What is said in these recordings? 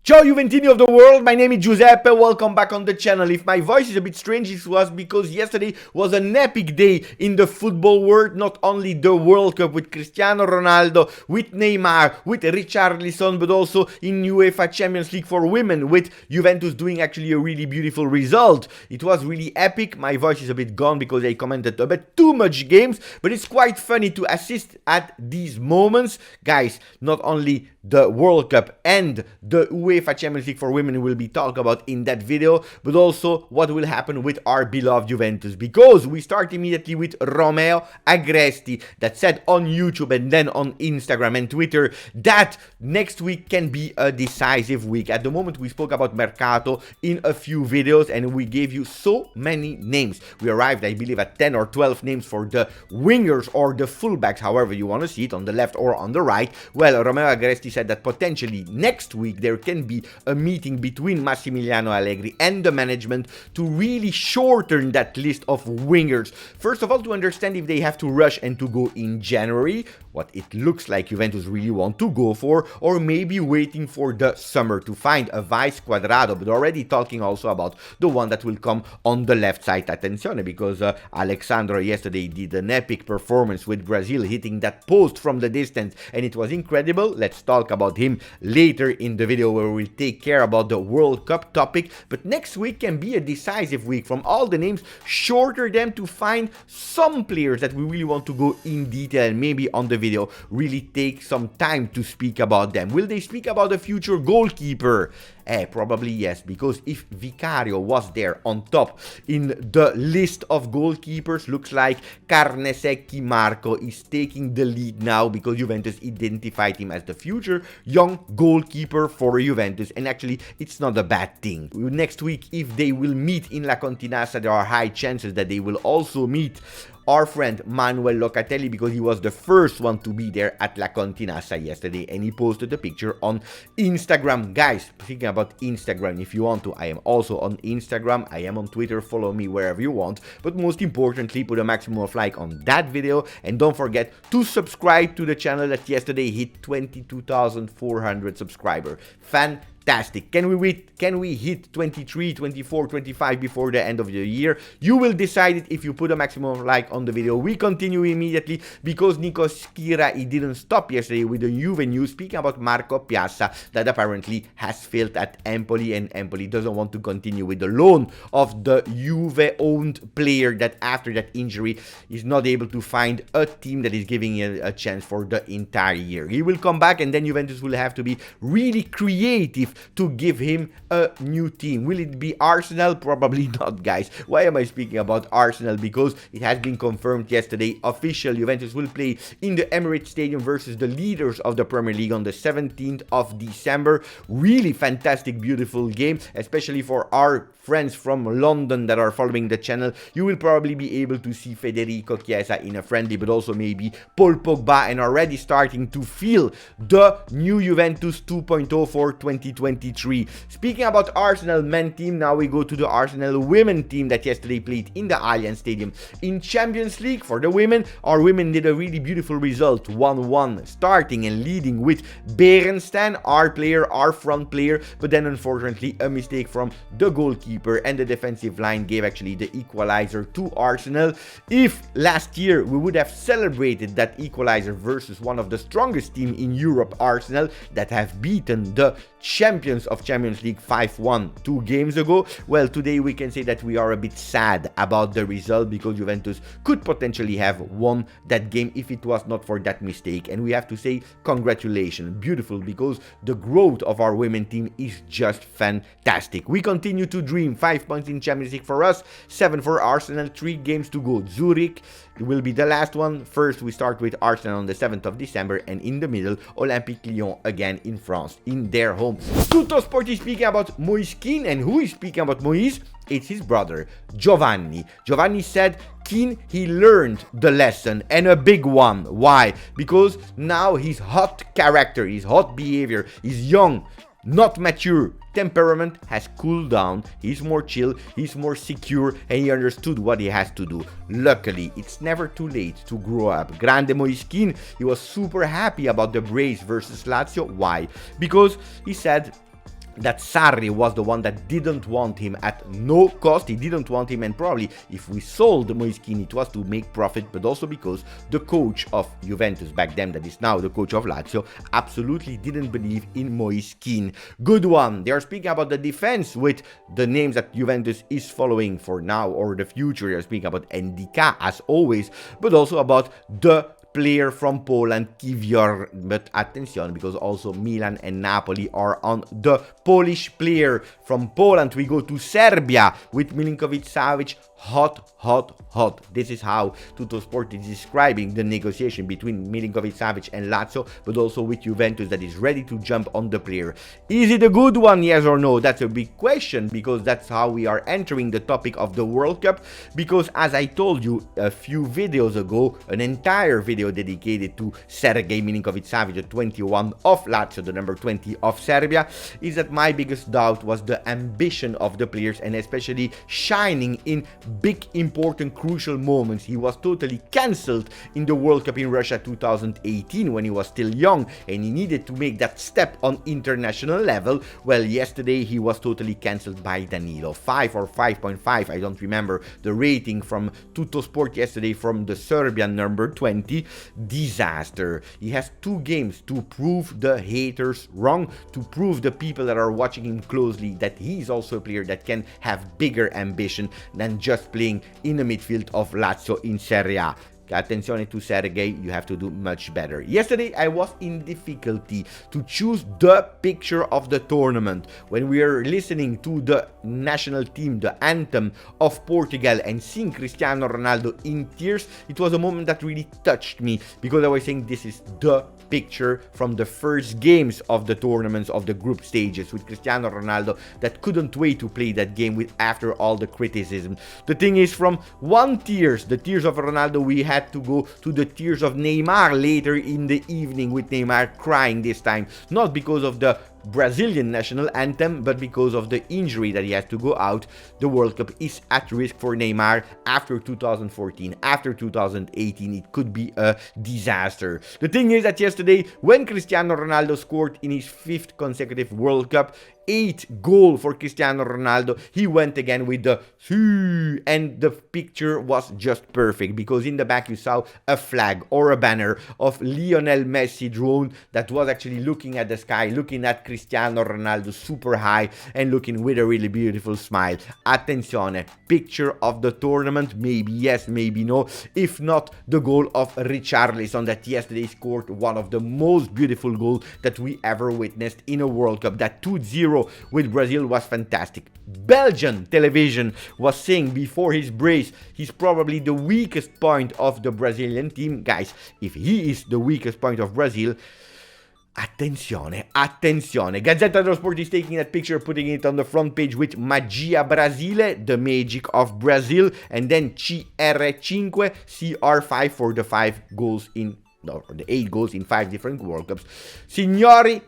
Ciao Juventini of the world, my name is Giuseppe, welcome back on the channel. If my voice is a bit strange, it was because yesterday was an epic day in the football world. Not only the World Cup with Cristiano Ronaldo, with Neymar, with Richarlison, but also in UEFA Champions League for women with Juventus doing actually a really beautiful result. It was really epic. My voice is a bit gone because I commented a bit too much games, but it's quite funny to assist at these moments. Guys, not only the World Cup and the UEFA Champions League for women will be talked about in that video, but also what will happen with our beloved Juventus, because we start immediately with Romeo Agresti that said on YouTube and then on Instagram and Twitter that next week can be a decisive week. At the moment we spoke about Mercato in a few videos and we gave you so many names. We arrived, I believe, at 10 or 12 names for the wingers or the fullbacks, however you want to see it, on the left or on the right. Well, Romeo Agresti said that potentially next week there can be a meeting between Massimiliano Allegri and the management to really shorten that list of wingers. First of all, to understand if they have to rush and to go in January, what it looks like Juventus really want to go for, or maybe waiting for the summer to find a vice Quadrado, but already talking also about the one that will come on the left side. Attenzione, because Sandro yesterday did an epic performance with Brazil, hitting that post from the distance, and it was incredible. Let's talk about him later in the video where we'll take care about the World Cup topic. But next week can be a decisive week. From all the names, shorter them to find some players that we really want to go in detail and maybe on the video really take some time to speak about them. Will they speak about a future goalkeeper? Probably yes, because if Vicario was there on top in the list of goalkeepers, looks like Carnesecchi Marco is taking the lead now because Juventus identified him as the future young goalkeeper for Juventus, and actually it's not a bad thing. Next week, if they will meet in La Continassa, there are high chances that they will also meet our friend Manuel Locatelli, because he was the first one to be there at La Continassa yesterday and he posted a picture on Instagram. Guys, speaking about Instagram, if you want to, I am also on Instagram, I am on Twitter, follow me wherever you want, but most importantly, put a maximum of like on that video and don't forget to subscribe to the channel that yesterday hit 22,400 subscribers. Fantastic. Can we hit 23, 24, 25 before the end of the year? You will decide it if you put a maximum of like on the video. We continue immediately because Nico Schira, he didn't stop yesterday with the Juve news, speaking about Marco Piazza that apparently has failed at Empoli, and Empoli doesn't want to continue with the loan of the Juve owned player that after that injury is not able to find a team that is giving him a chance for the entire year. He will come back and then Juventus will have to be really creative to give him a new team. Will it be Arsenal? Probably not, guys. Why am I speaking about Arsenal? Because it has been confirmed yesterday, official, Juventus will play in the Emirates Stadium versus the leaders of the Premier League on the 17th of December. Really fantastic, beautiful game, especially for our friends from London that are following the channel. You will probably be able to see Federico Chiesa in a friendly, but also maybe Paul Pogba, and already starting to feel the new Juventus 2.0 for 2023. Speaking about Arsenal men team, now we go to the Arsenal women team that yesterday played in the Allianz Stadium in Champions League. For the women, our women did a really beautiful result, 1-1, starting and leading with Berenstain, our player, our front player, but then unfortunately a mistake from the goalkeeper and the defensive line gave actually the equalizer to Arsenal. If last year we would have celebrated that equalizer versus one of the strongest team in Europe, Arsenal, that have beaten the champions of Champions League 5-1 2 games ago, well, today we can say that we are a bit sad about the result because Juventus could potentially have won that game if it was not for that mistake, and we have to say congratulations, beautiful, because the growth of our women team is just fantastic. We continue to dream. 5 points in Champions League for us, 7 for Arsenal, 3 games to go. Zurich will be the last one. First we start with Arsenal on the 7th of December, and in the middle Olympique Lyon again in France, in their home. Tutto Sport is speaking about Moise Kean, and who is speaking about Moise? It's his brother, Giovanni. Giovanni said Kean, he learned the lesson, and a big one. Why? Because now his hot character, his hot behavior, his young, not mature temperament has cooled down. He's more chill, he's more secure, and he understood what he has to do. Luckily, it's never too late to grow up. Grande Moise Kean, he was super happy about the brace versus Lazio. Why? Because he said that Sarri was the one that didn't want him at no cost. He didn't want him, and probably if we sold Kean, it was to make profit, but also because the coach of Juventus back then, that is now the coach of Lazio, absolutely didn't believe in Kean. Good one. They are speaking about the defense with the names that Juventus is following for now or the future. They are speaking about Ndika as always, but also about the player from Poland, Kiwior, but attention, because also Milan and Napoli are on the Polish player. From Poland we go to Serbia with Milinkovic-Savic. Hot. This is how Tuttosport is describing the negotiation between Milinkovic-Savic and Lazio, but also with Juventus that is ready to jump on the player. Is it a good one, yes or no? That's a big question, because that's how we are entering the topic of the World Cup, because as I told you a few videos ago, an entire video dedicated to Sergei Milinkovic-Savic, the 21 of Lazio, the number 20 of Serbia, is that my biggest doubt was the ambition of the players, and especially shining in big, important, crucial moments. He was totally cancelled in the World Cup in Russia 2018 when he was still young and he needed to make that step on international level. Well, yesterday he was totally cancelled by Danilo. 5 or 5.5, I don't remember the rating from Tuttosport yesterday from the Serbian number 20. Disaster. He has 2 games to prove the haters wrong, to prove the people that are watching him closely that he's also a player that can have bigger ambition than just playing in the midfield of Lazio in Serie A. Attenzione to Sergei, you have to do much better. Yesterday I was in difficulty to choose the picture of the tournament. When we are listening to the national team, the anthem of Portugal, and seeing Cristiano Ronaldo in tears, it was a moment that really touched me, because I was saying this is the picture from the first games of the tournaments of the group stages, with Cristiano Ronaldo that couldn't wait to play that game with after all the criticism. The thing is, from the tears of Ronaldo, we had to go to the tears of Neymar later in the evening, with Neymar crying this time, not because of the Brazilian national anthem, but because of the injury that he has to go out. The World Cup is at risk for Neymar after 2014, after 2018. It could be a disaster. The thing is that yesterday, when Cristiano Ronaldo scored in his 5th consecutive World Cup, 8th goal for Cristiano Ronaldo, he went again with the and the picture was just perfect, because in the back you saw a flag or a banner of Lionel Messi drone that was actually looking at the sky, looking at Cristiano Ronaldo super high and looking with a really beautiful smile. Attenzione, picture of the tournament, maybe yes, maybe no. If not, the goal of Richarlison that yesterday scored one of the most beautiful goals that we ever witnessed in a World Cup. That 2-0 with Brazil was fantastic. Belgian television was saying before his brace, he's probably the weakest point of the Brazilian team. Guys, if he is the weakest point of Brazil, attenzione. Gazzetta dello Sport is taking that picture, putting it on the front page with Magia Brasile, the magic of Brazil, and then CR5, CR5 for the 5 goals in the 8 goals in 5 different World Cups. Signori,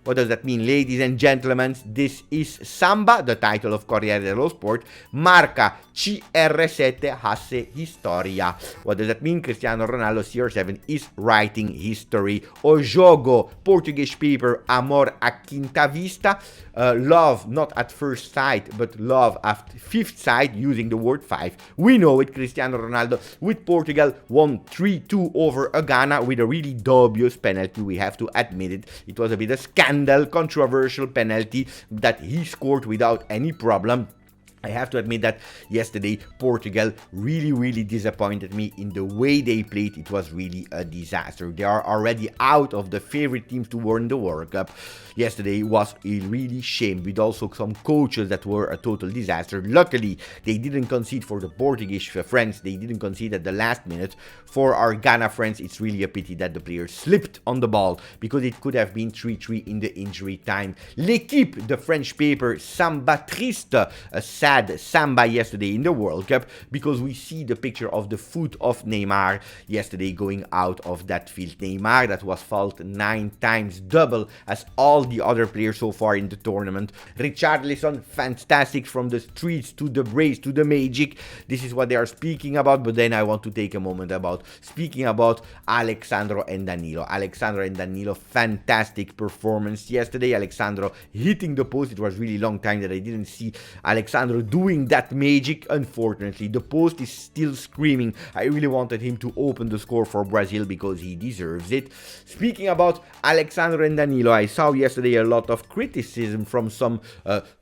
what does that mean? Ladies and gentlemen, this is Samba, the title of Corriere dello Sport. Marca CR7 hace historia. What does that mean? Cristiano Ronaldo CR7 is writing history. O jogo, Portuguese paper, amor a quinta vista. Love not at first sight, but love at 5th sight, using the word 5. We know it. Cristiano Ronaldo with Portugal won 3-2 over Ghana with a really dubious penalty. We have to admit it. It was a bit of scandal, controversial penalty that he scored without any problem. I have to admit that yesterday Portugal really disappointed me in the way they played. It was really a disaster. They are already out of the favorite teams to win the World Cup. Yesterday was a really shame, with also some coaches that were a total disaster. Luckily, they didn't concede for the Portuguese friends. They didn't concede at the last minute. For our Ghana friends, it's really a pity that the players slipped on the ball, because it could have been 3-3 in the injury time. L'équipe, the French paper, Samba triste, a sad sad Samba yesterday in the World Cup, because we see the picture of the foot of Neymar yesterday going out of that field. Neymar that was fouled 9 times, double as all the other players so far in the tournament. Richarlison, fantastic from the streets to the brace to the magic. This is what they are speaking about, but then I want to take a moment about speaking about Alessandro and Danilo. Alessandro and Danilo, fantastic performance yesterday. Alessandro hitting the post. It was really long time that I didn't see Alessandro doing that magic. Unfortunately, the post is still screaming. I really wanted him to open the score for Brazil because he deserves it. Speaking about Alessandro and Danilo, I saw yesterday a lot of criticism from some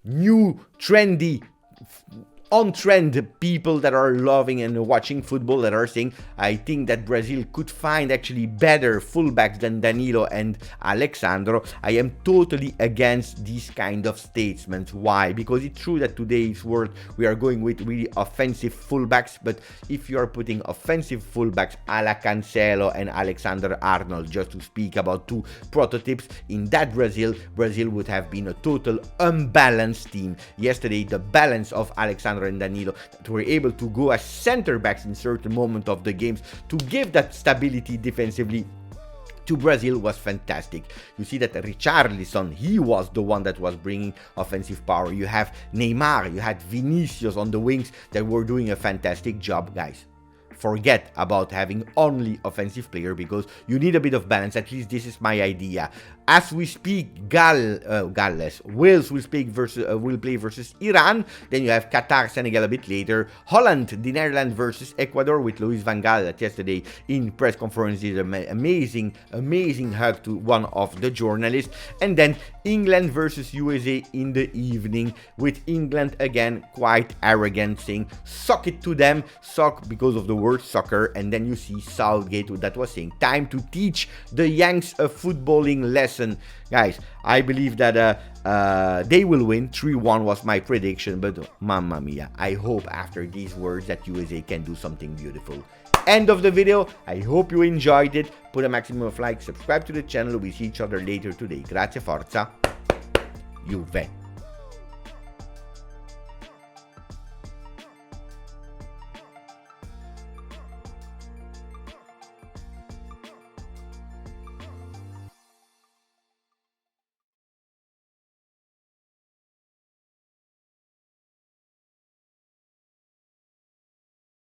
new trendy on-trend people that are loving and watching football, that are saying, I think that Brazil could find actually better fullbacks than Danilo and Alessandro. I am totally against these kind of statements. Why? Because it's true that today's world we are going with really offensive fullbacks, but if you are putting offensive fullbacks a la Cancelo and Alexander-Arnold, just to speak about two prototypes, in that Brazil would have been a total unbalanced team. Yesterday, the balance of Alexandro and Danilo that were able to go as center backs in certain moments of the games to give that stability defensively to Brazil was fantastic. You see that Richarlison, he was the one that was bringing offensive power. You have Neymar, you had Vinicius on the wings that were doing a fantastic job, guys. Forget about having only offensive player, because you need a bit of balance. At least this is my idea. As we speak, Wales will play versus Iran. Then you have Qatar, Senegal a bit later. Holland, the Netherlands versus Ecuador, with Louis van Gaal that yesterday in press conference did an amazing hug to one of the journalists. And then England versus USA in the evening, with England again quite arrogant, saying suck it to them, suck because of the word soccer. And then you see Southgate that was saying time to teach the Yanks a footballing lesson. Guys, I believe that they will win. 3-1 was my prediction, but mamma mia, I hope after these words that USA can do something beautiful. End of the video. I hope you enjoyed it. Put a maximum of likes, subscribe to the channel. We see each other later today. Grazie, forza, Juve.